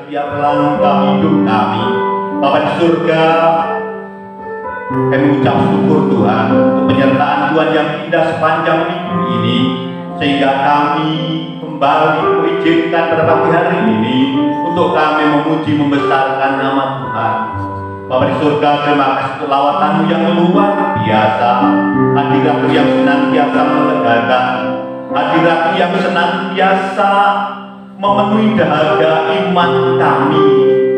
setiap langkah hidup kami. Bapa di surga, kami mengucap syukur Tuhan untuk penyertaan Tuhan yang indah sepanjang minggu ini, sehingga kami kembali mengizinkan pada pagi hari ini untuk kami memuji membesarkan nama Tuhan. Bapa di surga, terima kasih untuk lawatanmu yang luar biasa, hadiratmu yang senantiasa melegakan, hadiratmu yang senantiasa memenuhi dahaga iman kami,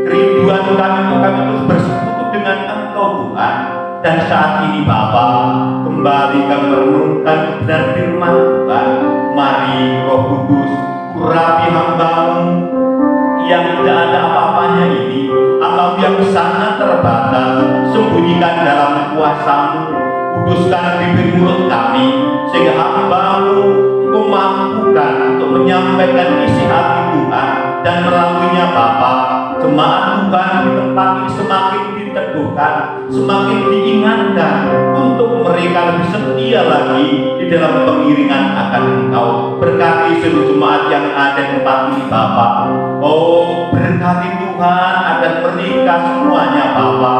kerinduan kami untuk kami terus bersekutu dengan Engkau Tuhan. Dan saat ini Bapa, kembali kami merenungkan kebenaran firman Tuhan. Mari Roh Kudus, urapi hamba-Mu yang tidak ada apa-apanya ini, hamba yang sangat terbatas, sembunyikan dalam kuasa-Mu, kuduskan bibir mulut kami, sehingga hamba-Mu memampukan untuk menyampaikan isi hati Tuhan, dan melaluinya Bapa, jemaat Tuhan di tempat ini semakin diteguhkan, semakin diingatkan untuk mereka lebih setia lagi di dalam pengiringan akan Engkau. Berkati seluruh jemaat yang ada di tempat ini Bapa. Oh, berkati Tuhan agar mereka semuanya Bapa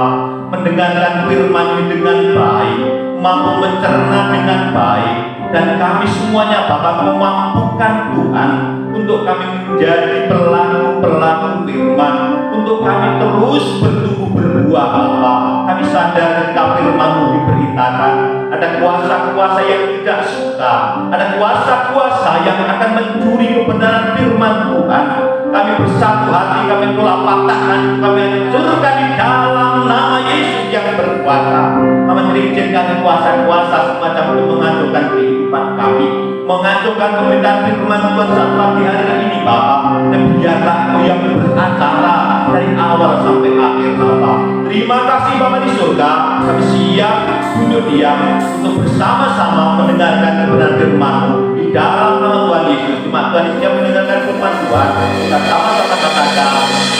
mendengarkan firman ini dengan baik, mampu mencerna dengan baik, dan kami semuanya Bapa memampukan Tuhan untuk kami menjadi pelaku-pelaku firman, untuk kami terus bertumbuh berbuah Bapa. Kami sadar ketika firman-Mu diberitakan, ada kuasa-kuasa yang tidak suka, ada kuasa-kuasa yang akan mencuri kebenaran firman Tuhan. Kami bersatu hati, kami tolak patahkan, kami hancurkan di dalam nama Yesus yang berkuasa. Kami mengizinkan kuasa-kuasa semacam itu menghancurkan kehidupan kami, menghancurkan pemberitaan firman Tuhan saat pagi hari ini Bapa. Dan biarlah Engkau yang beracara dari awal sampai akhir Bapa. Terima kasih Bapa di surga, kami siap duduk diam untuk bersama-sama mendengarkan kebenaran firman-Mu di dalam nama Tuhan Yesus. Cuma Tuhan siap mendengarkan firman Tuhan, kita sama-sama katakan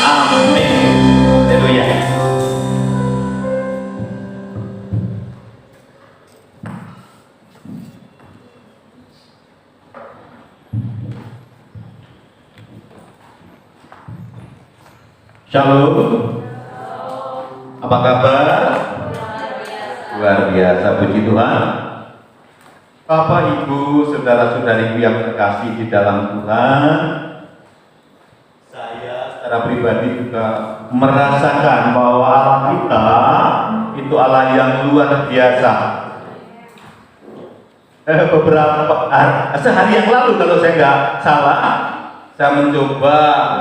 amin. Haleluya. Shalom. Apa kabar? Luar biasa, puji Tuhan. Bapak, Ibu, saudara-saudariku yang terkasih di dalam Tuhan, saya secara pribadi juga merasakan bahwa Allah kita itu Allah yang luar biasa. Sehari yang lalu kalau saya nggak salah, saya mencoba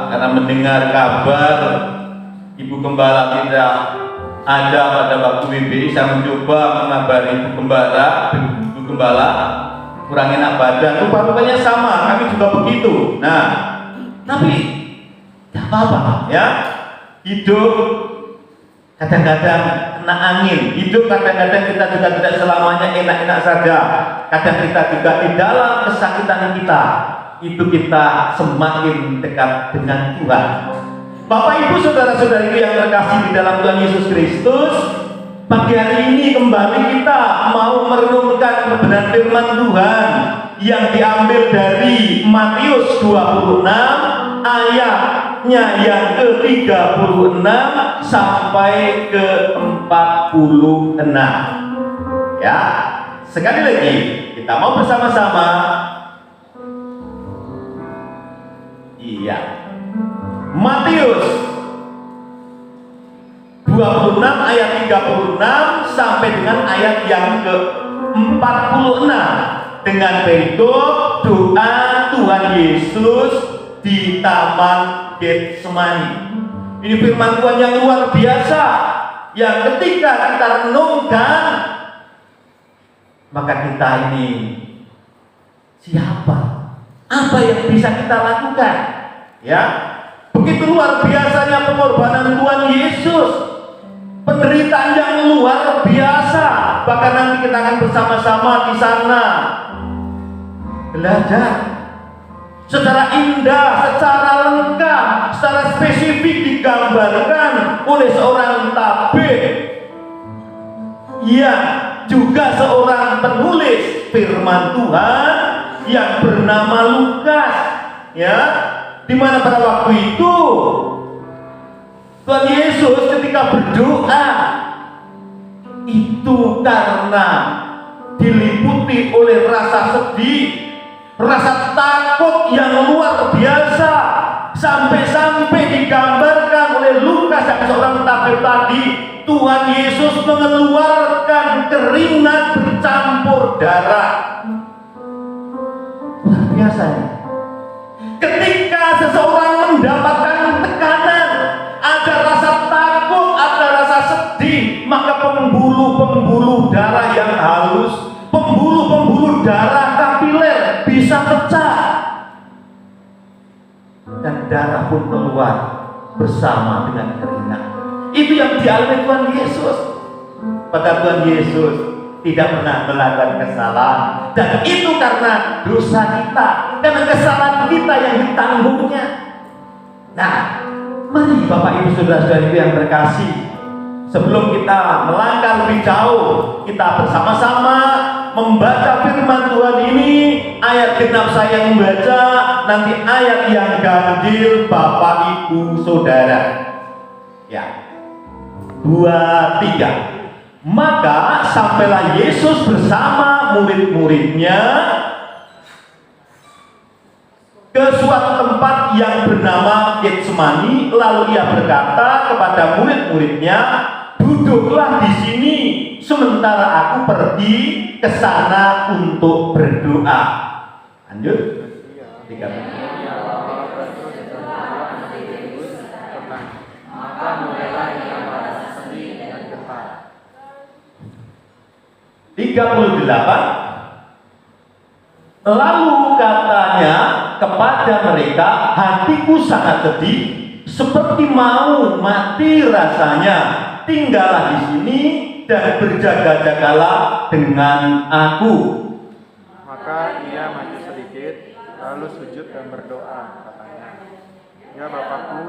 karena mendengar kabar Ibu Gembala tidak ada pada waktu WBI, saya mencoba mengabari Ibu Gembala kurang enak badan, rupa-rupanya sama, kami juga begitu. Nah, tapi tidak apa-apa ya, hidup kadang-kadang kena angin, hidup kadang-kadang kita juga tidak selamanya enak-enak saja. Kadang kita juga di dalam kesakitan kita, itu kita semakin dekat dengan Tuhan. Bapak, Ibu, saudara-saudariku yang terkasih di dalam Tuhan Yesus Kristus, pagi hari ini kembali kita mau merenungkan kebenaran firman Tuhan yang diambil dari Matius 26 ayatnya yang ke-36 sampai ke-46. Ya, sekali lagi kita mau bersama-sama. Iya, Matius 26 ayat 36 sampai dengan ayat yang ke-46 dengan bentuk doa Tuhan Yesus di Taman Getsemani. Ini firman Tuhan yang luar biasa, yang ketika kita renungkan, maka kita ini siapa? Apa yang bisa kita lakukan? Ya, begitu luar biasanya pengorbanan Tuhan Yesus, penderitaan yang luar biasa. Bahkan nanti kita akan bersama-sama di sana belajar secara indah, secara lengkap, secara spesifik digambarkan oleh seorang tabib, yang juga seorang penulis firman Tuhan yang bernama Lukas, ya, di mana pada waktu itu Tuhan Yesus ketika berdoa itu karena diliputi oleh rasa sedih, rasa takut yang luar biasa, sampai-sampai digambarkan oleh Lukas yang seorang tabib tadi, Tuhan Yesus mengeluarkan keringat bercampur darah. Luar biasa ya. Ketika seseorang mendapatkan tekanan, ada rasa takut, ada rasa sedih, maka pembuluh-pembuluh darah yang halus, pembuluh-pembuluh darah kapiler bisa pecah, dan darah pun keluar bersama dengan keringat. Itu yang dialami Tuhan Yesus. Pada Tuhan Yesus tidak pernah melakukan kesalahan, dan itu karena dosa kita, karena kesalahan kita yang ditanggungnya. Nah, mari Bapak Ibu Saudara-saudariku yang terkasih, sebelum kita melangkah lebih jauh, kita bersama-sama membaca firman Tuhan ini. Ayat genap saya yang membaca, nanti ayat yang ganjil Bapak Ibu Saudara. Ya, 2, 3. Maka sampailah Yesus bersama murid-muridnya ke suatu tempat yang bernama Getsemani. Lalu ia berkata kepada murid-muridnya, duduklah di sini sementara aku pergi ke sana untuk berdoa. Lanjut. 3. Lalu katanya kepada mereka, hatiku sangat sedih, seperti mau mati rasanya. Tinggallah di sini dan berjaga-jagalah dengan aku. Maka ia maju sedikit, lalu sujud dan berdoa, katanya, ya Bapakku,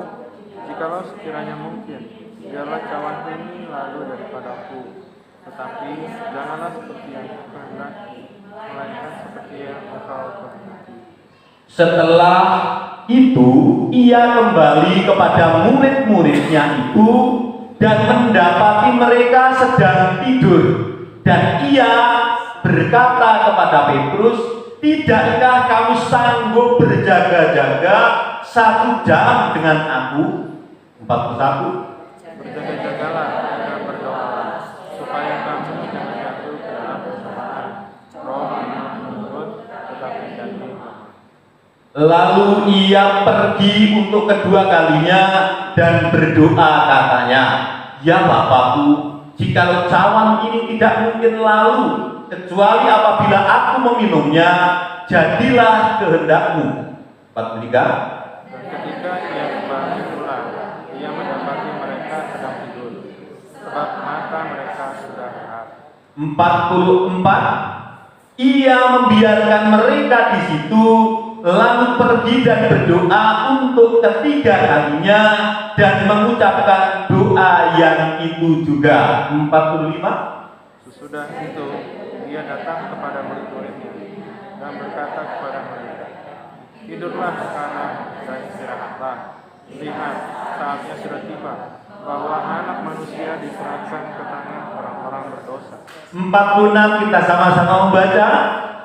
jikalau sekiranya mungkin, biarlah cawan ini lalu daripadaku. Tetapi janganlah seperti yang aku kehendaki, melainkan seperti yang Engkau kehendaki. Setelah itu ia kembali kepada murid-muridnya itu dan mendapati mereka sedang tidur. Dan ia berkata kepada Petrus, tidakkah kamu sanggup berjaga-jaga 1 jam dengan aku? 41. Berjaga-jagalah dan berdoalah, supaya kamu jangan jatuh ke dalam pencobaan. Roh memang menurut, tetapi daging lemah. Lalu ia pergi untuk kedua kalinya dan berdoa, katanya, ya Bapakku, jikalau cawan ini tidak mungkin lalu, kecuali apabila aku meminumnya, jadilah kehendakmu. 43. Dan ketika ia kembali pulang, ia mendapati mereka sedang tidur, sebab mata mereka sudah rehat. 44. Ia membiarkan mereka di situ, lalu pergi dan berdoa untuk ketiga kalinya dan mengucapkan doa yang itu juga. 45. Sesudah itu, ia datang kepada murid-muridnya dan berkata kepada mereka, tidurlah sekarang dan istirahatlah. Lihat, saatnya sudah tiba, bahwa anak manusia diserahkan ke tangan orang-orang berdosa. 46 kita sama-sama membaca.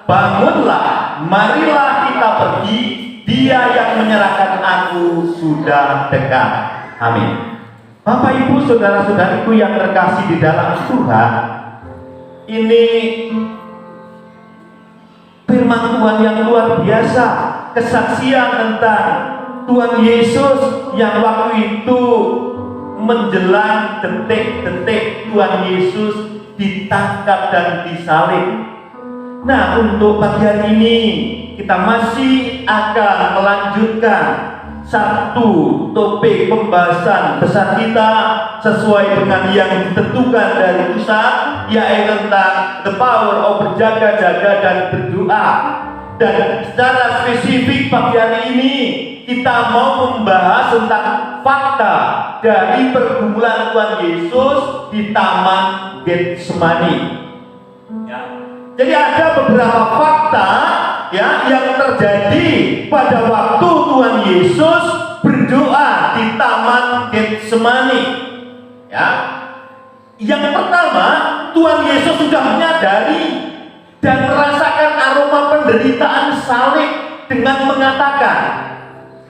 Bangunlah, marilah kita pergi, dia yang menyerahkan aku sudah dekat. Amin. Bapak Ibu Saudara-saudariku yang terkasih di dalam Tuhan, ini firman Tuhan yang luar biasa, kesaksian tentang Tuhan Yesus yang waktu itu menjelang detik-detik Tuhan Yesus ditangkap dan disalib. Nah, untuk pagi hari ini kita masih akan melanjutkan satu topik pembahasan besar kita sesuai dengan yang ditentukan dari pusat, yaitu tentang the power of berjaga-jaga dan berdoa. Dan secara spesifik pagi hari ini kita mau membahas tentang fakta dari pergumulan Tuhan Yesus di Taman Getsemani. Ya. Jadi ada beberapa fakta ya yang terjadi pada waktu Tuhan Yesus berdoa di Taman Getsemani. Ya. Yang pertama, Tuhan Yesus sudah menyadari dan merasakan aroma penderitaan salib dengan mengatakan,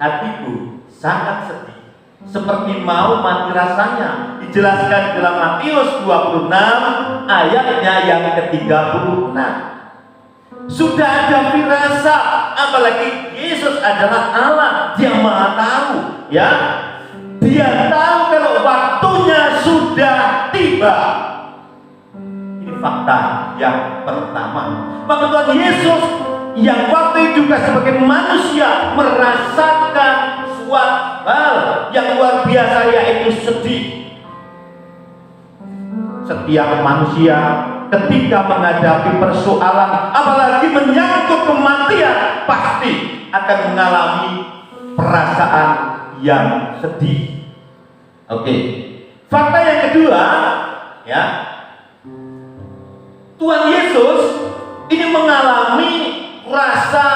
hatiku sangat sedih, seperti mau mati rasanya. Dijelaskan dalam Matius 26 ayatnya yang ke-36. Sudah ada firasat, apalagi Yesus adalah Allah, Dia Maha Tahu, ya. Dia tahu kalau waktunya sudah tiba. Ini fakta yang pertama. Maka Tuhan Yesus yang waktu itu juga sebagai manusia merasakan suatu hal yang luar biasa, yaitu sedih. Setiap manusia ketika menghadapi persoalan, apalagi menyangkut kematian, pasti akan mengalami perasaan yang sedih. Oke. Fakta yang kedua, ya, Tuhan Yesus ini mengalami rasa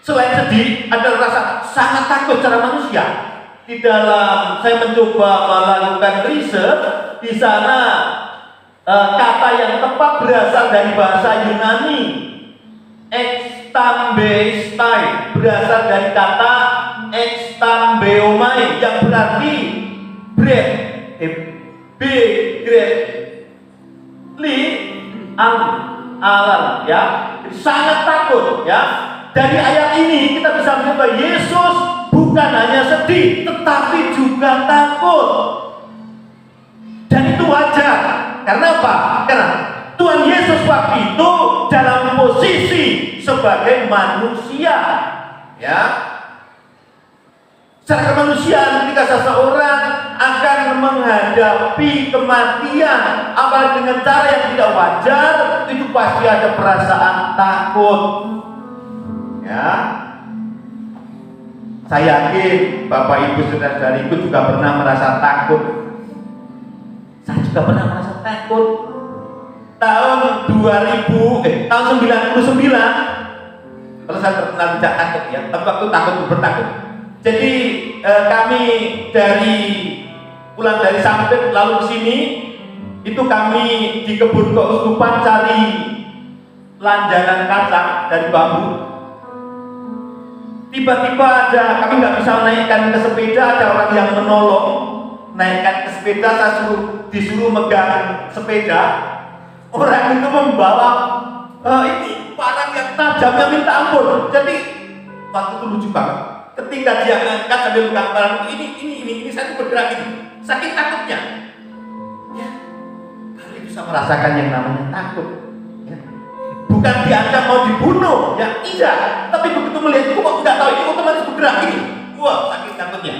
selain sedih, ada rasa sangat takut secara manusia. Di dalam saya mencoba melakukan riset, di sana kata yang tepat berasal dari bahasa Yunani, extambeistai, berasal dari kata extambeomai yang berarti bread, alam, ya, sangat takut, ya. Dari ayat ini kita bisa melihat bahwa Yesus bukan hanya sedih, tetapi juga takut. Dan itu wajar. Karena apa? Karena Tuhan Yesus waktu itu dalam posisi sebagai manusia, ya. Secara kemanusiaan, ketika seseorang akan menghadapi kematian, apalagi dengan cara yang tidak wajar, itu pasti ada perasaan takut. Ya, saya yakin Bapak Ibu saudara-saudariku juga pernah merasa takut. Saya juga pernah merasa takut. Tahun 99, kalau saya terkenal tidak takut, ya, tapi waktu takut bertakut. Jadi kami pulang dari Sampit lalu ke sini, itu kami di kebun keuskupan cari lanjangan kacang dari bambu. Tiba-tiba kami nggak bisa naikkan ke sepeda, ada orang yang menolong naikkan ke sepeda. Saya disuruh megang sepeda. Orang itu membawa ini parang yang tajamnya minta ampun. Jadi waktu itu lucu banget. Ketika dia ngangkat sambil megang barang ini saya bergerak ini, saking takutnya. Ya, kalian bisa merasakan yang namanya takut. Ya. Bukan diancam mau dibunuh, ya tidak. Tapi begitu melihat itu kok nggak tahu ini otomatis bergerak ini. Wah, saking takutnya.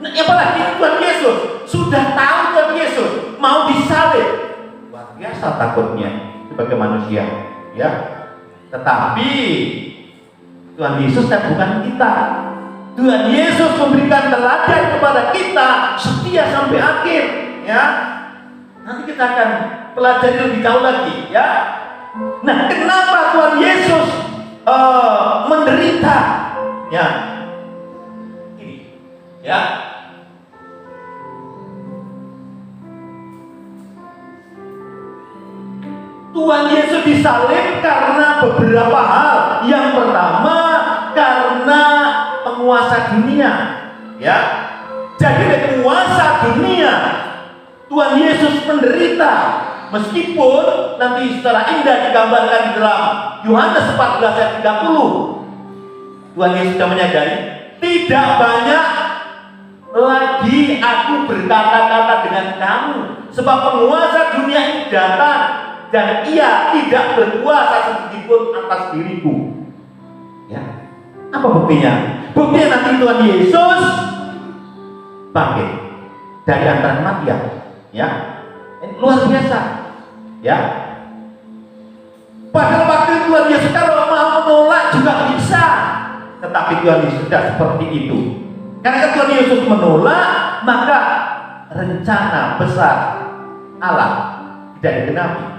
Nah, apalagi Tuhan Yesus sudah tahu Tuhan Yesus mau disalib. Luar biasa takutnya sebagai manusia, ya. Tetapi Tuhan Yesus kan bukan kita. Tuhan Yesus memberikan teladan kepada kita setia sampai akhir, ya. Nanti kita akan pelajari lebih jauh lagi, ya. Nah, kenapa Tuhan Yesus menderita? Ya, ini, ya. Tuhan Yesus disalib karena beberapa hal. Yang pertama, karena penguasa dunia, ya. Jadi penguasa dunia, Tuhan Yesus menderita, meskipun nanti secara indah digambarkan dalam Yohanes 14 ayat 30. Tuhan Yesus sudah menyadari, tidak banyak lagi aku berkata-kata dengan kamu, sebab penguasa dunia ini datang dan ia tidak berkuasa sedikitpun atas diriku. Ya. Apa buktinya? Buktinya nanti Tuhan Yesus bangkit dari antara kematian, ya. Ini luar biasa, ya. Pada waktu Tuhan Yesus kalau mau menolak juga bisa, tetapi Tuhan Yesus tidak seperti itu. Karena Tuhan Yesus menolak, maka rencana besar Allah tidak digenapi.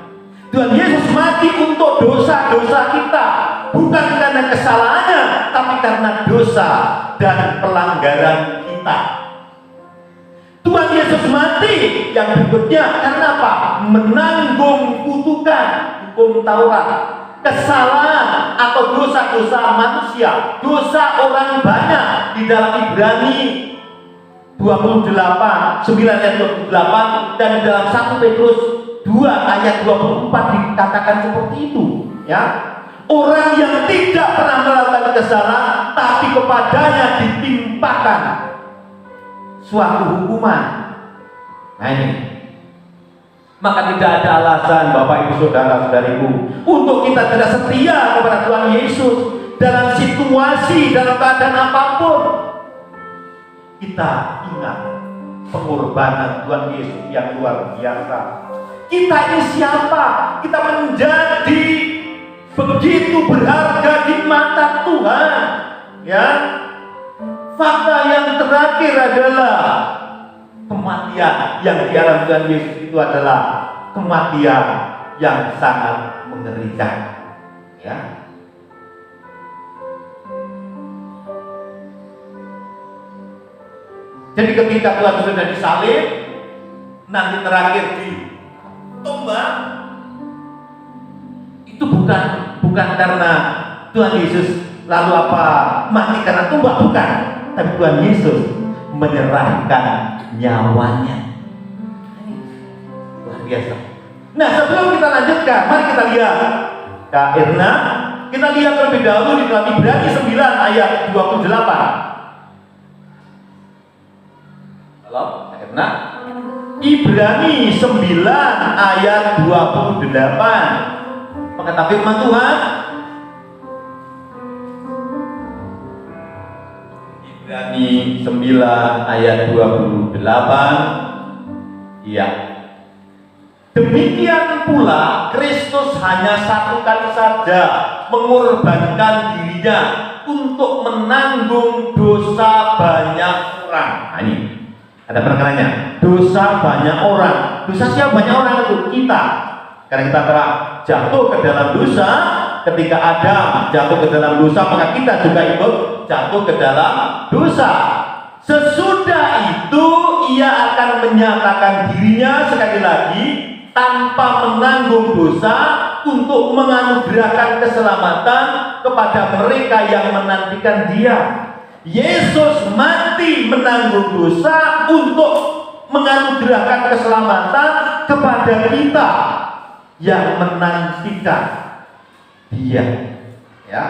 Tuhan Yesus mati untuk dosa-dosa kita, bukan karena kesalahannya, tapi karena dosa dan pelanggaran kita. Tuhan Yesus mati yang berikutnya karena apa? Menanggung kutukan hukum Taurat, kesalahan atau dosa-dosa manusia, dosa orang banyak. Di dalam Ibrani 28, 9 ayat 28, dan di dalam 1 Petrus 2 ayat 24 dikatakan seperti itu, ya. Orang yang tidak pernah melakukan kesalahan, tapi kepadanya ditimpakan suatu hukuman. Nah ini, maka tidak ada alasan Bapak Ibu Saudara-saudariku untuk kita tidak setia kepada Tuhan Yesus dalam situasi, dalam keadaan apapun. Kita ingat pengorbanan Tuhan Yesus yang luar biasa. Kita ini siapa? Kita menjadi begitu berharga di mata Tuhan, ya. Fakta yang terakhir adalah kematian yang dialami Tuhan Yesus itu adalah kematian yang sangat mengerikan, ya. Jadi ketika Tuhan sudah disalib, nanti terakhir ditombak, itu bukan karena Tuhan Yesus lalu apa mati karena tombak, bukan, tapi Tuhan Yesus menyerahkan nyawanya. Luar biasa. Nah, sebelum kita lanjutkan, mari kita lihat Kak Irna, kita lihat terlebih dahulu di dalam Ibrani 9 ayat 28. Halo, Kak Irna. Ibrani 9 ayat 28. Kata firman Tuhan, Ibrani 9 ayat 28. Iya. Demikian pula Kristus hanya satu kali saja mengorbankan dirinya untuk menanggung dosa banyak orang. Nah, ini ada penekanannya. Dosa banyak orang. Dosa siapa banyak orang itu? Kita. Karena kita telah jatuh ke dalam dosa. Ketika Adam jatuh ke dalam dosa, maka kita juga ikut jatuh ke dalam dosa. Sesudah itu ia akan menyatakan dirinya sekali lagi tanpa menanggung dosa untuk menganugerahkan keselamatan kepada mereka yang menantikan dia. Yesus mati menanggung dosa untuk menganugerahkan keselamatan kepada kita yang menantikan dia, ya.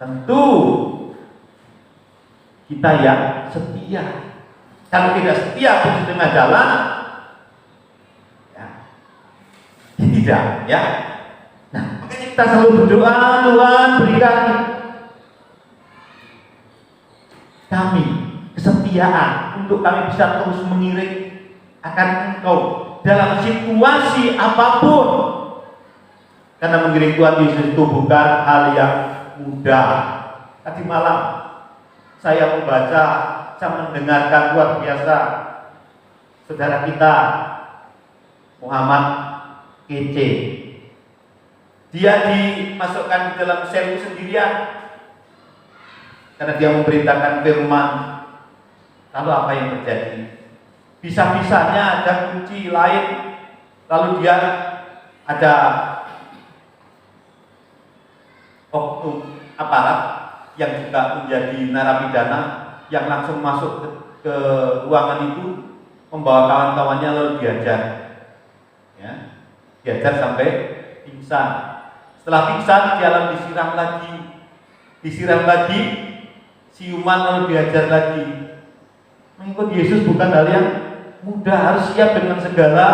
Tentu kita yang setia. Kalau tidak setia di tengah jalan, ya, tidak, ya. Nah, makanya kita selalu berdoa, Tuhan berikan kami kesetiaan untuk kami bisa terus mengiring akan Engkau dalam situasi apapun. Karena mengiring Tuhan Yesus itu bukan hal yang mudah. Tadi malam saya membaca, saya mendengarkan luar biasa saudara kita Muhammad Kece. Dia dimasukkan di dalam sel sendirian karena dia memberitakan firman. Lalu apa yang terjadi? Bisa-bisanya ada kunci lain, lalu dia ada oknum aparat yang juga menjadi narapidana yang langsung masuk ke ruangan itu, membawa kawan-kawannya lalu diajar, ya, diajar sampai pingsan. Setelah pingsan dia lalu disiram lagi siuman, lalu diajar lagi. Mengikut Yesus bukan hal yang mudah, harus siap dengan segala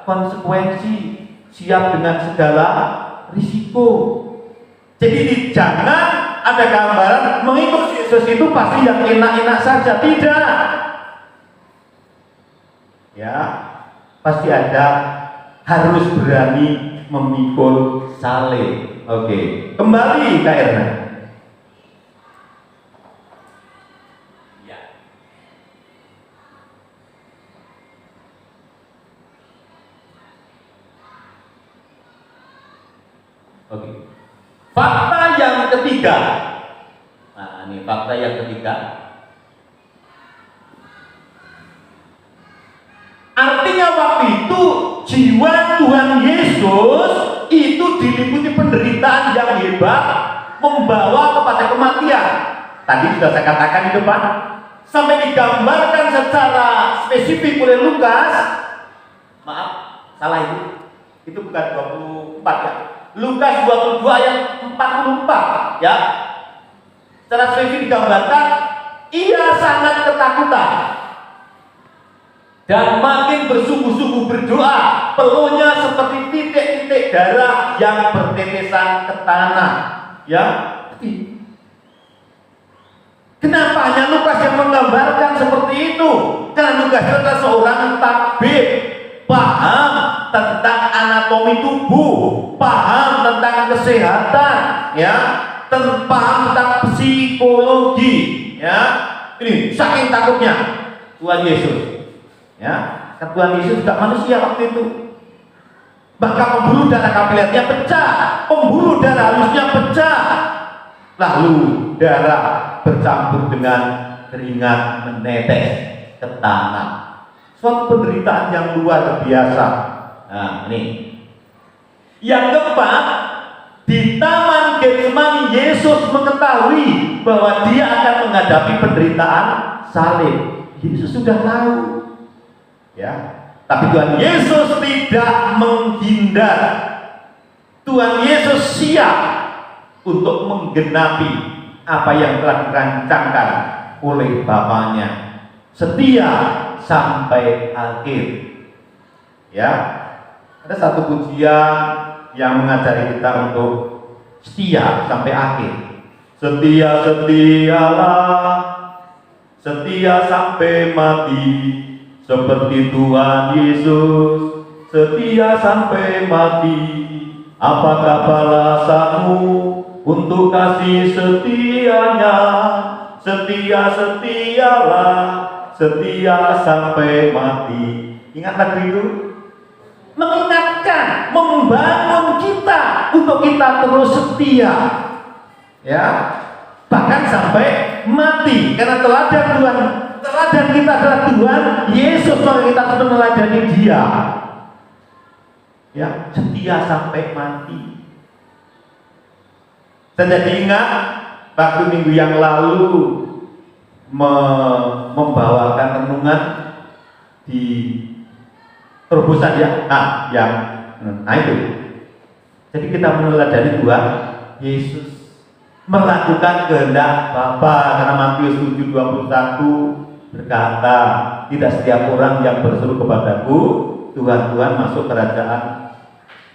konsekuensi, siap dengan segala risiko. Jadi jangan ada gambaran mengikut Yesus itu pasti yang enak-enak saja, tidak. Ya, pasti ada, harus berani memikul salib. Oke, kembali Kak Erna. Oke. Fakta yang ketiga. Nah, ini fakta yang ketiga. Artinya waktu itu jiwa Tuhan Yesus itu diliputi penderitaan yang hebat, membawa kepada kematian. Tadi sudah saya katakan di depan, sampai digambarkan secara spesifik oleh Lukas. Maaf, salah itu bukan 24 ya. Lukas 22 ayat 44 ya. Secara spesifik digambarkan, ia sangat ketakutan dan makin bersungguh-sungguh berdoa, peluhnya seperti titik-titik darah yang bertetesan ke tanah. Ya, kenapa hanya Lukas yang menggambarkan seperti itu? Karena Lukas adalah seorang tabib, paham tentang anatomi tubuh, paham tentang kesehatan, ya, paham tentang psikologi, ya. Ini saking takutnya Tuhan Yesus. Ya, Tuhan Yesus juga manusia waktu itu. Bahkan pembuluh darah kapilernya pecah, pembuluh darah halusnya pecah, lalu darah bercampur dengan keringat menetes ke tanah. Suatu penderitaan yang luar biasa. Nah, ini yang keempat, di Taman Getsemani Yesus mengetahui bahwa dia akan menghadapi penderitaan salib. Yesus sudah tahu. Ya, tapi Tuhan Yesus tidak menghindar. Tuhan Yesus siap untuk menggenapi apa yang telah dirancangkan oleh Bapaknya. Setia sampai akhir. Ya, ada satu pujian yang mengajari kita untuk setia sampai akhir. Setia, setialah, setia sampai mati. Seperti Tuhan Yesus setia sampai mati. Apakah balasanmu untuk kasih setianya? Setia, setialah, setia sampai mati. Ingat lagu itu? Mengingatkan, membangun kita untuk kita terus setia. Ya, bahkan sampai mati. Karena teladan kita adalah Tuhan Yesus, maka kita harus meneladani Dia. Ya, setia sampai mati. Saya jadi ingat waktu minggu yang lalu membawakan renungan di terobosan ya. Nah itu. Jadi kita meneladani Tuhan Yesus melakukan kehendak Bapa, karena Matius 7:21 berkata, tidak setiap orang yang berseru kepadaku Tuhan, Tuhan masuk kerajaan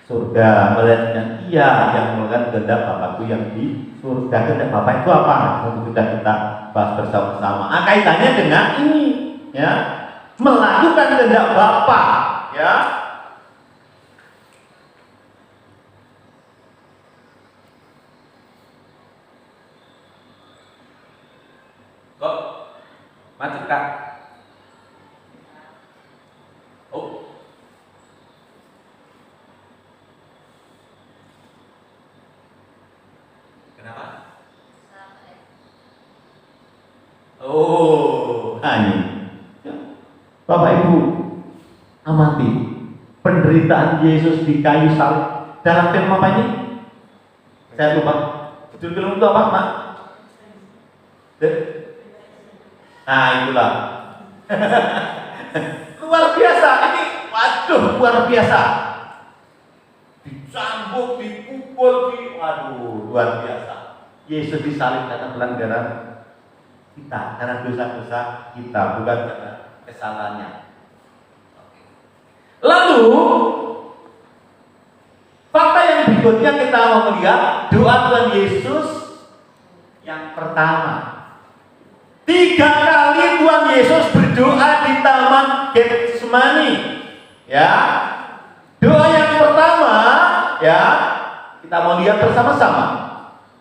surga, melainkan ia yang melakukan kehendak Bapakku yang di surga. Kehendak Bapa itu apa? Itu sudah kita bahas bersama-sama. Kaitannya dengan ini, ya, melakukan kehendak Bapa, ya. Kok macet Kak? Oh. Kenapa? Oh, ini. Bapak Ibu, amati penderitaan Yesus di kayu salib. Dalam film apa ini? Saya lupa. Judul film itu apa, Mak? Nah, itulah. Luar biasa ini. Waduh, luar biasa. Dicambuk, dipukul, luar biasa. Yesus disalib karena pelanggaran kita, karena dosa-dosa kita, bukan karena kesalahannya. Lalu fakta yang berikutnya kita mau melihat doa Tuhan Yesus yang pertama. 3 kali Tuhan Yesus berdoa di Taman Getsemani. Ya, doa yang pertama, ya, kita mau lihat bersama-sama.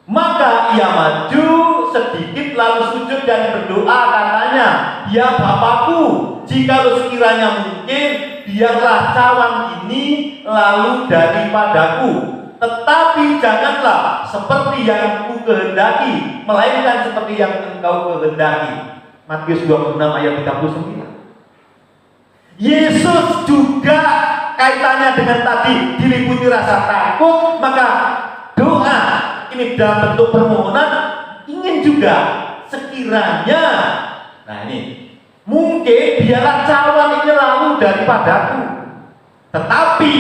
Maka ia maju sedikit lalu sujud dan berdoa, katanya, ya Bapakku, jikalau sekiranya mungkin, biarlah cawan ini lalu daripadaku, tetapi janganlah seperti yang ku kehendaki, melainkan seperti yang engkau kehendaki. Matius 26 ayat 39. Yesus juga kaitannya dengan tadi diliputi rasa takut, maka doa ini dalam bentuk permohonan ingin juga sekiranya, nah ini mungkin biarlah cawan ini lalu daripadaku, tetapi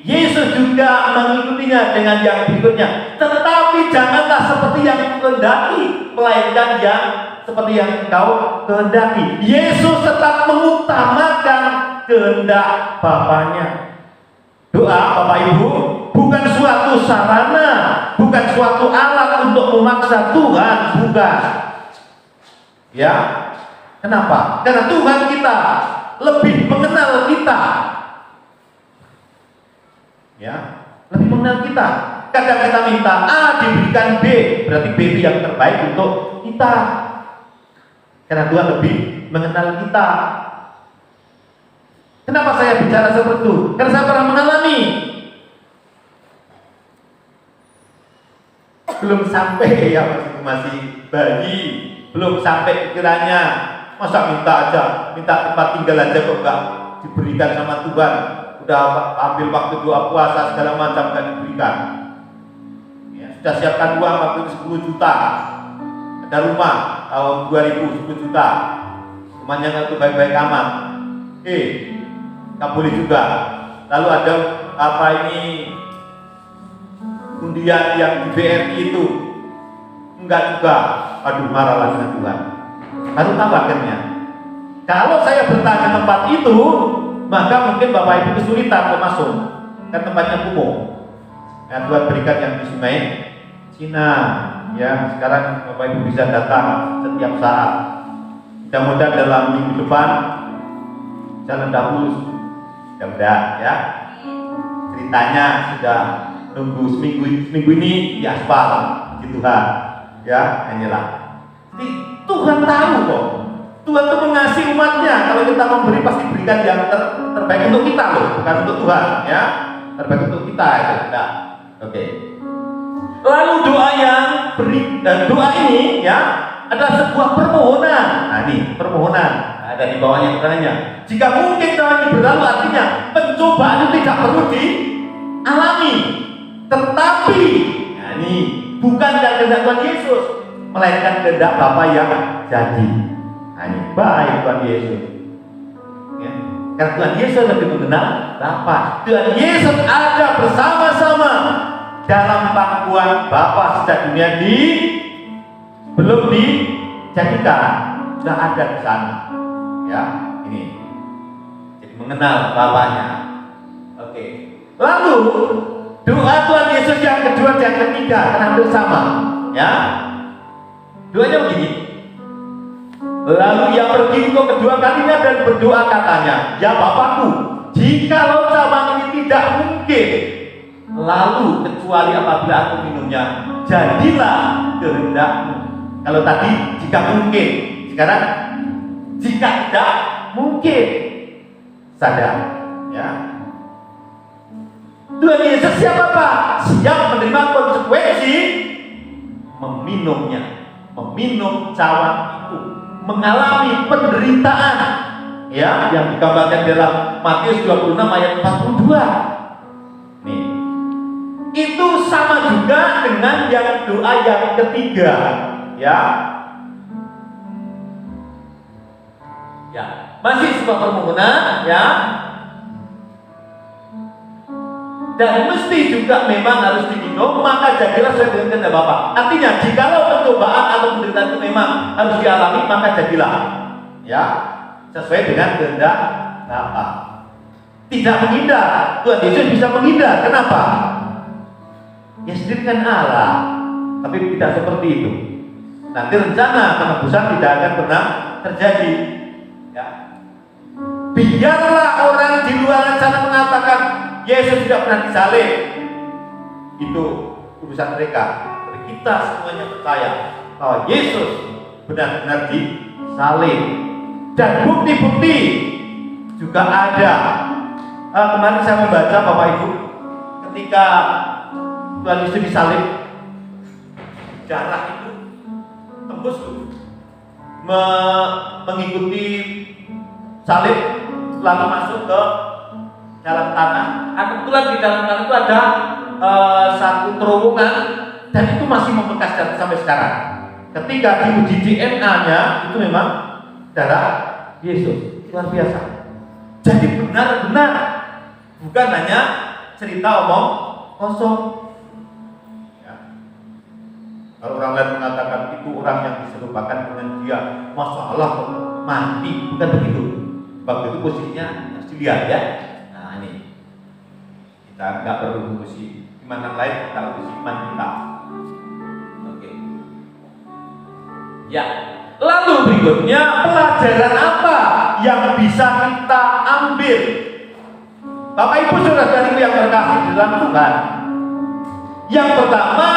Yesus juga mengikutinya dengan yang berikutnya, tetapi janganlah seperti yang kehendaki, melainkan yang seperti yang engkau kehendaki. Yesus tetap mengutamakan kehendak Bapaknya. Doa Bapak Ibu bukan suatu sarana, bukan suatu alat untuk memaksa Tuhan, bukan. Ya, kenapa? Karena Tuhan kita lebih mengenal kita. Ya, lebih mengenal kita. Kadang kita minta A diberikan B, berarti B itu yang terbaik untuk kita. Karena Tuhan lebih mengenal kita. Kenapa saya bicara seperti itu? Karena saya pernah mengalami. Belum sampai ya, masih bayi, belum sampai pikirannya. Masa minta aja, minta tempat tinggal aja kok enggak diberikan sama Tuhan. Udah ambil waktu doa puasa segala macam kan diberikan. Ya, sudah siapkan uang waktu itu 10 juta. Ada rumah tahun 2000 10 juta. Rumahnya nggak baik-baik amat. Nggak boleh juga. Lalu ada apa ini undian yang di BRI itu enggak juga. Aduh, marahlah dengan Tuhan. Baru tahu akhirnya. Kalau saya bertahan di tempat itu, maka mungkin Bapak Ibu kesulitan untuk masuk. Kan tempatnya kumuh. Nah, Tuhan berikan yang di Sungai Cina. Ya, sekarang Bapak Ibu bisa datang setiap saat. Mudah-mudahan dalam minggu depan jalan dahulu sudah ya. Ceritanya sudah nunggu seminggu ini di aspal di Tuhan. Ya, inilah. Jadi Tuhan tahu kok. Tuhan itu mengasihi umatnya. Kalau kita memberi pasti berikan yang terbaik untuk kita loh, bukan untuk Tuhan ya. Terbaik untuk kita itu. Nah, oke. Lalu doa ini ya adalah sebuah permohonan. Nah, ini permohonan. Ada di bawahnya pertanyaannya. Jika mungkin cara ini berlalu, artinya pencobaan itu tidak perlu dialami. Tetapi, nah ini bukan dari kehendak Tuhan Yesus, melainkan kehendak Bapa yang jadi. Nah, ini baik Tuhan Yesus. Ya. Karena Tuhan Yesus lebih mengenal Bapa. Tuhan Yesus ada bersama-sama dalam pangkuan Bapa sejak dunia belum dijadikan, sudah ada di sana. Ya, ini jadi mengenal Bapaknya. Oke. Lalu doa Tuhan Yesus yang kedua dan ketiga hampir sama. Ya, doanya begini. Lalu ia pergi untuk kedua kalinya dan berdoa katanya, ya Bapakku, jikalau cawan ini tidak mungkin, lalu kecuali apabila aku minumnya, jadilah kehendakmu. Kalau tadi jika mungkin, sekarang jika tidak mungkin. Sadar ya. Tuhan Yesus siapa Pak? Siap menerima konsekuensi meminumnya, meminum cawan itu, mengalami penderitaan ya, yang digambarkan dalam Matius 26 ayat 42. Nih, itu sama juga dengan yang doa yang ketiga ya. Ya, masih sebuah permohonan ya. Dan mesti juga memang harus diminum, maka jadilah sesuai dengan kehendak Bapa. Artinya, jikalau pencobaan atau penderitaan itu memang harus dialami, maka jadilah ya sesuai dengan kehendak Bapa. Tidak menghindar. Tuhan Yesus bisa menghindar. Kenapa? Ya sendiri kan Allah, tapi tidak seperti itu. Nanti rencana penebusan tidak akan pernah terjadi. Ya. Biarlah orang di luar sana mengatakan Yesus tidak pernah disalib. Itu urusan mereka. Tapi kita semuanya percaya bahwa Yesus benar-benar disalib. Dan bukti-bukti juga ada. Kemarin saya membaca Bapak Ibu, ketika Tuhan Yesus disalib, darah itu tembus mengikuti salib lalu masuk ke dalam tanah. Kebetulan di dalam tanah itu ada satu terowongan dan itu masih membekas sampai sekarang. Ketika diuji DNA-nya itu memang darah Yesus, luar biasa. Jadi benar-benar bukan hanya cerita omong kosong. Ya. Kalau orang lain mengatakan itu orang yang diserupakan dengan dia, masalah mati, bukan begitu. Waktu itu posisinya harus dilihat ya. Nah ini kita nggak perlu posisi iman lain, kita posisi iman kita. Oke. Ya. Lalu berikutnya pelajaran apa yang bisa kita ambil? Bapak Ibu saudara-saudariku yang terkasih di dalam Tuhan. Yang pertama,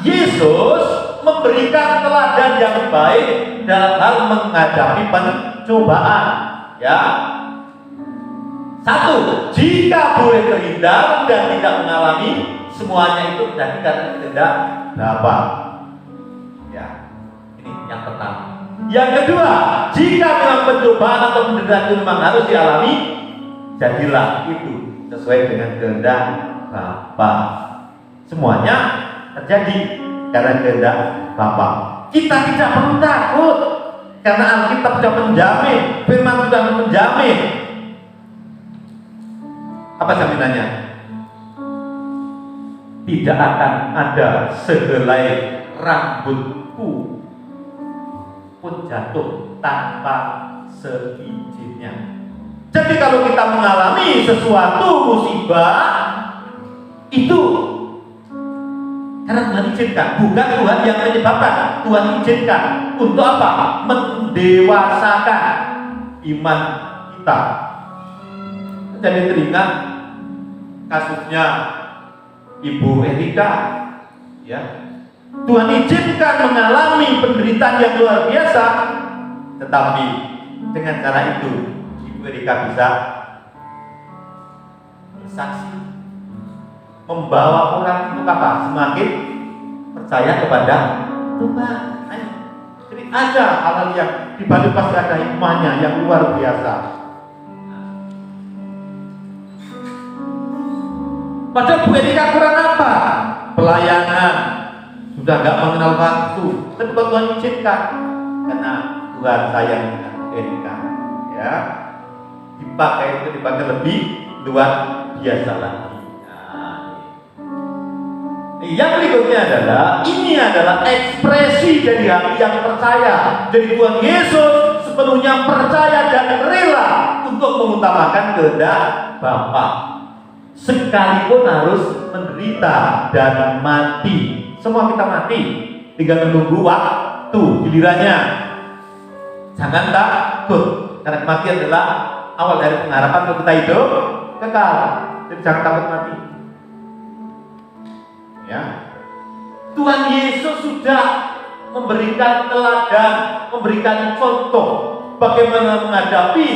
Yesus memberikan teladan yang baik dalam hal menghadapi pencobaan. Ya. Satu, jika boleh terhindar dan tidak mengalami semuanya itu terjadi karena kehendak Bapa. Ya. Ini yang pertama. Yang kedua, jika memang pencobaan atau penderitaan itu memang harus dialami, jadilah itu sesuai dengan kehendak Bapa. Semuanya terjadi karena kehendak Bapa. Kita tidak perlu takut karena Alkitab sudah menjamin, firman sudah menjamin. Apa jaminannya? Tidak akan ada sehelai rambutku pun jatuh tanpa seizinnya. Jadi kalau kita mengalami sesuatu musibah itu karena Tuhan izinkan, bukan Tuhan yang menyebabkan. Tuhan izinkan untuk apa? Mendewasakan iman kita. Jadi teringat kasusnya Ibu Erika, ya. Tuhan izinkan mengalami penderitaan yang luar biasa, tetapi dengan cara itu Ibu Erika bisa bersaksi, membawa orang itu apa? Semakin percaya kepada Tuhan. Jadi ada hal yang dibalik pasti ada hikmahnya yang luar biasa. Padahal Bu Erika kurang apa? Pelayanan, sudah nggak mengenal waktu, tapi Tuhan izinkan karena Tuhan sayang dengan Bu Erika, ya, dipakai lebih luar biasa lagi. Yang berikutnya adalah ini adalah ekspresi dari hati yang percaya. Jadi Tuhan Yesus sepenuhnya percaya dan rela untuk mengutamakan kehendak Bapa. Sekalipun harus menderita dan mati. Semua kita mati, tinggal menunggu waktu gilirannya. Jangan takut, karena kematian adalah awal dari pengharapan untuk kita hidup kekal. Jadi jangan takut mati. Ya. Tuhan Yesus sudah memberikan teladan, memberikan contoh bagaimana menghadapi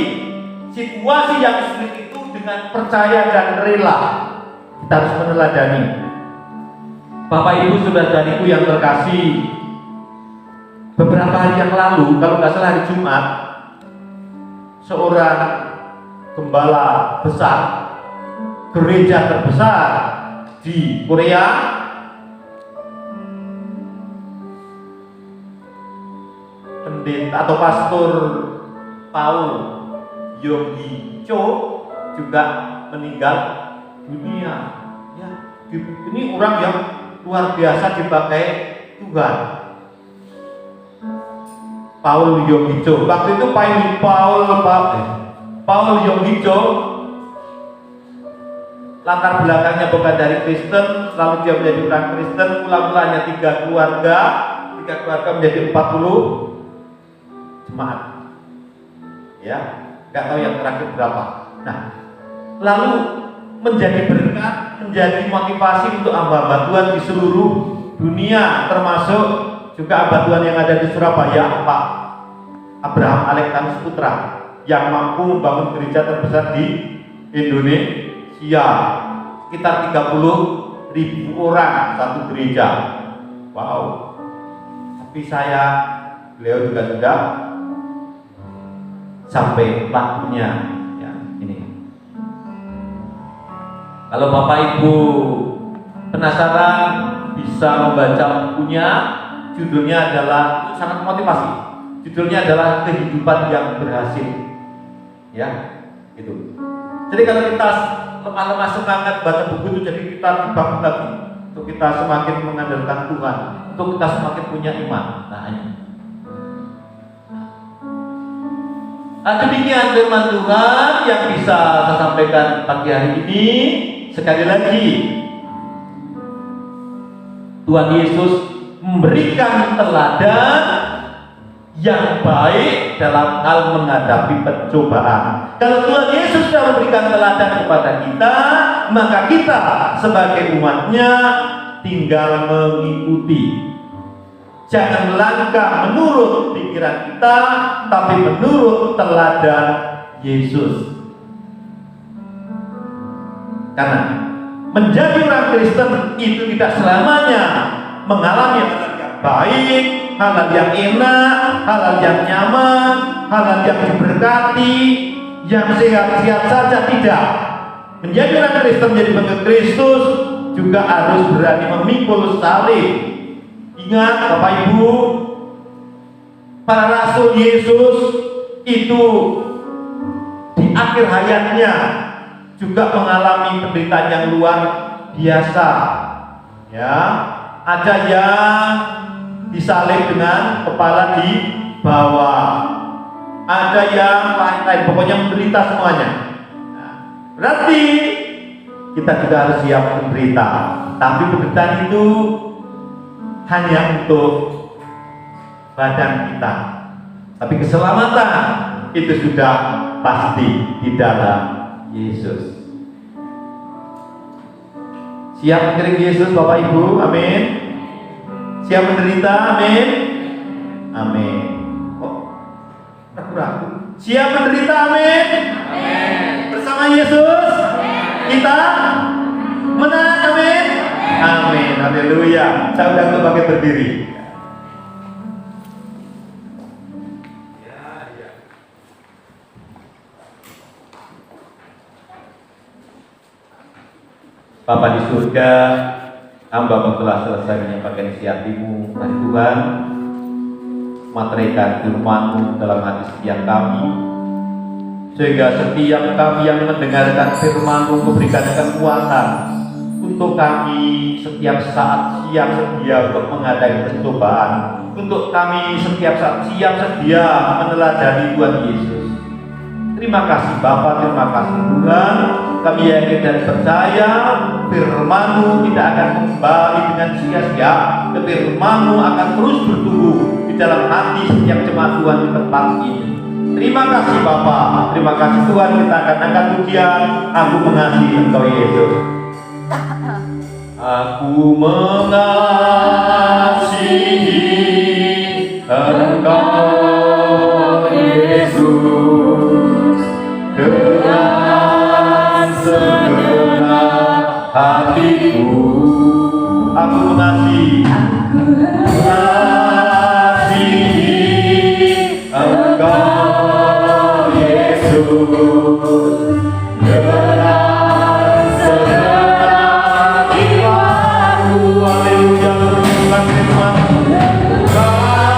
situasi yang sulit itu dengan percaya dan rela. Kita harus meneladani. Bapak Ibu saudara-saudariku yang terkasih, beberapa hari yang lalu, kalau nggak salah hari Jumat, seorang gembala besar gereja terbesar di Korea pendeta atau pastor Paul Yong-Hee Cho juga meninggal dunia. Ya, ini orang yang luar biasa dipakai Tuhan. Paul Yong-Hee Cho. Waktu itu Paul Yong-Hee Cho latar belakangnya bukan dari Kristen, lalu dia menjadi orang Kristen, mula-mulanya 3 keluarga menjadi 40 jemaat. Ya, nggak tahu yang terakhir berapa. Nah, lalu menjadi berkat, menjadi motivasi untuk hamba-hamba Tuhan di seluruh dunia, termasuk juga hamba Tuhan yang ada di Surabaya, Pak Abraham Alektanus Putra, yang mampu membangun gereja terbesar di Indonesia, sekitar 30.000 orang satu gereja. Wow. Tapi beliau juga sudah sampai waktunya, ya, Kalau Bapak Ibu penasaran, bisa membaca bukunya. Judulnya adalah, sangat motivasi. Judulnya adalah Kehidupan yang Berhasil. Ya, gitu. Jadi kalau kita lemah-lemah semangat baca buku itu, jadi kita dibangun lagi untuk kita semakin mengandalkan Tuhan, untuk kita semakin punya iman. Nah, demikian firman Tuhan yang bisa saya sampaikan pagi hari ini. Sekali lagi, Tuhan Yesus memberikan teladan yang baik dalam hal menghadapi pencobaan. Kalau Tuhan Yesus sudah memberikan teladan kepada kita, maka kita sebagai umatnya tinggal mengikuti. Jangan melangkah menurut pikiran kita, tapi menurut teladan Yesus. Karena menjadi orang Kristen itu tidak selamanya mengalami hal yang baik, hal yang enak, hal yang nyaman, hal yang diberkati, yang sehat-sehat saja. Tidak. Menjadi orang Kristen, menjadi pengikut Kristus juga harus berani memikul salib. Ingat Bapak Ibu, para rasul Yesus itu di akhir hayatnya juga mengalami penderitaan yang luar biasa. Ya, ada yang disalib dengan kepala di bawah, ada yang lain-lain, pokoknya menderita semuanya. Berarti kita juga harus siap menderita, tapi penderitaan itu hanya untuk badan kita, tapi keselamatan itu sudah pasti di dalam Yesus. Siap mengiring Yesus Bapak Ibu, amin. Siap menderita, amin. Amin. Oh, ragu-ragu. Siap menderita, amin. Amin. Bersama Yesus kita menang, amin. Amin. Haleluya. Saya undang untuk pakai berdiri. Bapa di surga, hamba telah selesai menyampaikan isi hatimu. Mari Tuhan, materaikan firman-Mu dalam hati setiap kami, sehingga setiap kami yang mendengarkan firman-Mu memberikan kekuatan untuk kami setiap saat siap sedia untuk menghadapi pencobaan, untuk kami setiap saat siap sedia meneladani Tuhan Yesus. Terima kasih Bapa, terima kasih Tuhan. Kami yakin dan percaya firman-Mu tidak akan kembali dengan sia-sia. Firman-Mu akan terus bertumbuh di dalam hati setiap jemaat Tuhan di tempat ini. Terima kasih Bapa, terima kasih Tuhan. Kita akan angkat pujian, Aku Mengasihi Engkau Yesus. Aku mengasihi Engkau Yesus dengan segenap hatiku. Aku mengasihi Engkau Yesus dengan segenap jiwaku. Haleluya, berfirman firman-Mu, Haleluya.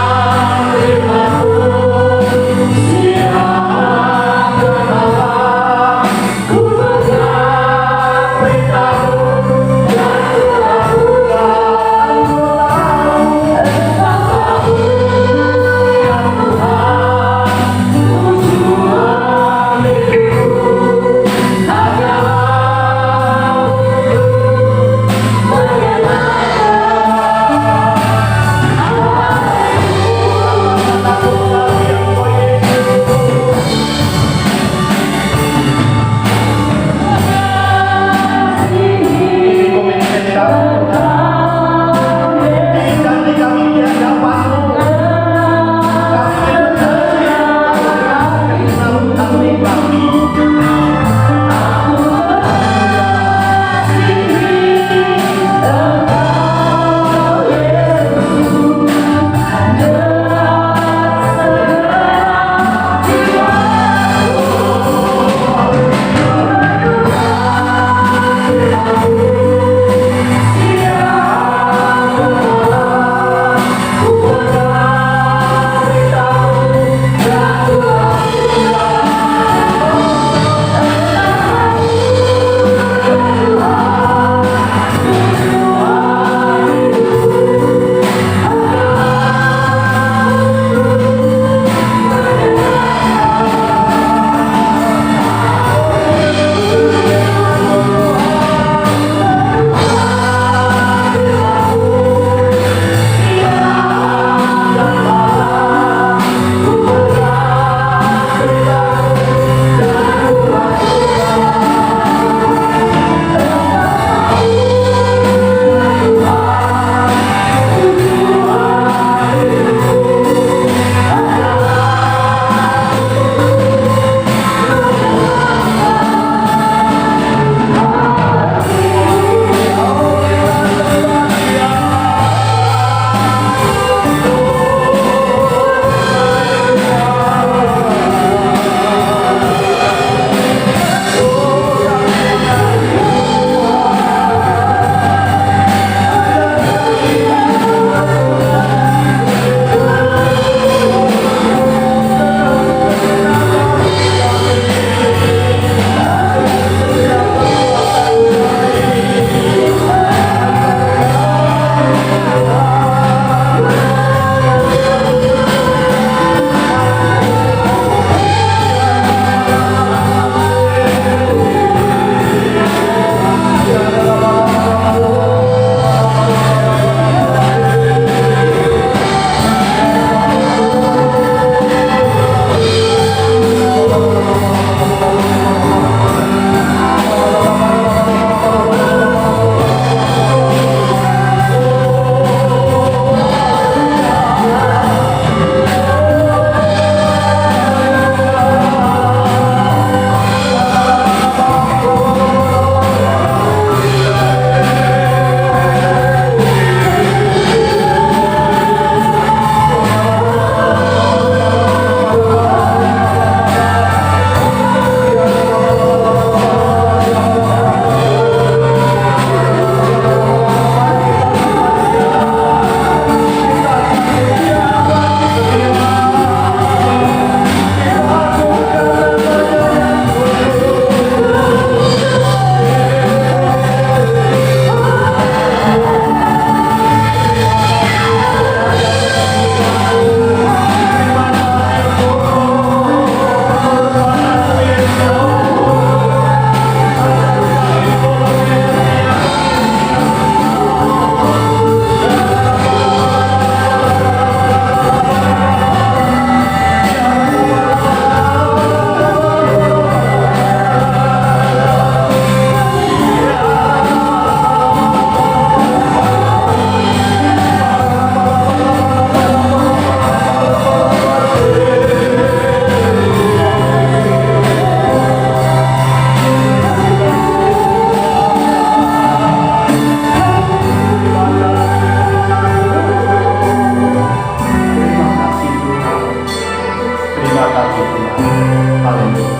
Tuhan. Haleluya.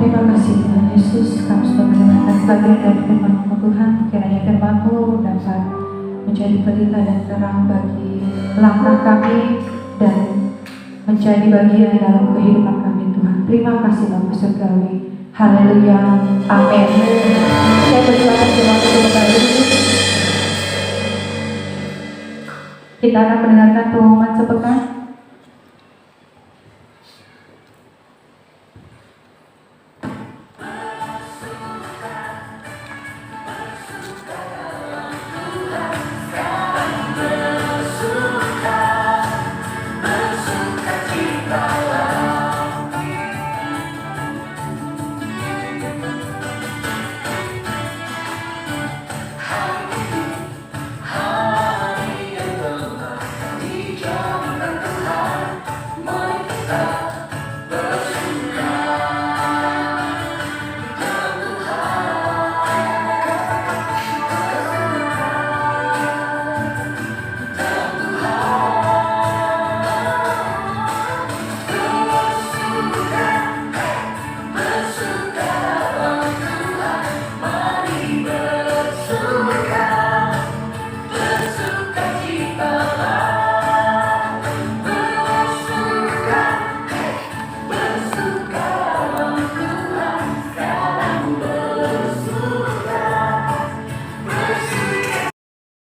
Terima kasih Tuhan Yesus, kami sudah mendengarkan bagian dari firman-Mu Tuhan. Kiranya firman-Mu dapat menjadi pelita dan terang bagi langkah kami dan menjadi bagian dalam kehidupan kami Tuhan. Terima kasih Bapa Surgawi. Haleluya. Amin. Saya bersilakan jemaat untuk berdiri. Kita akan mendengarkan pengumuman sepekan.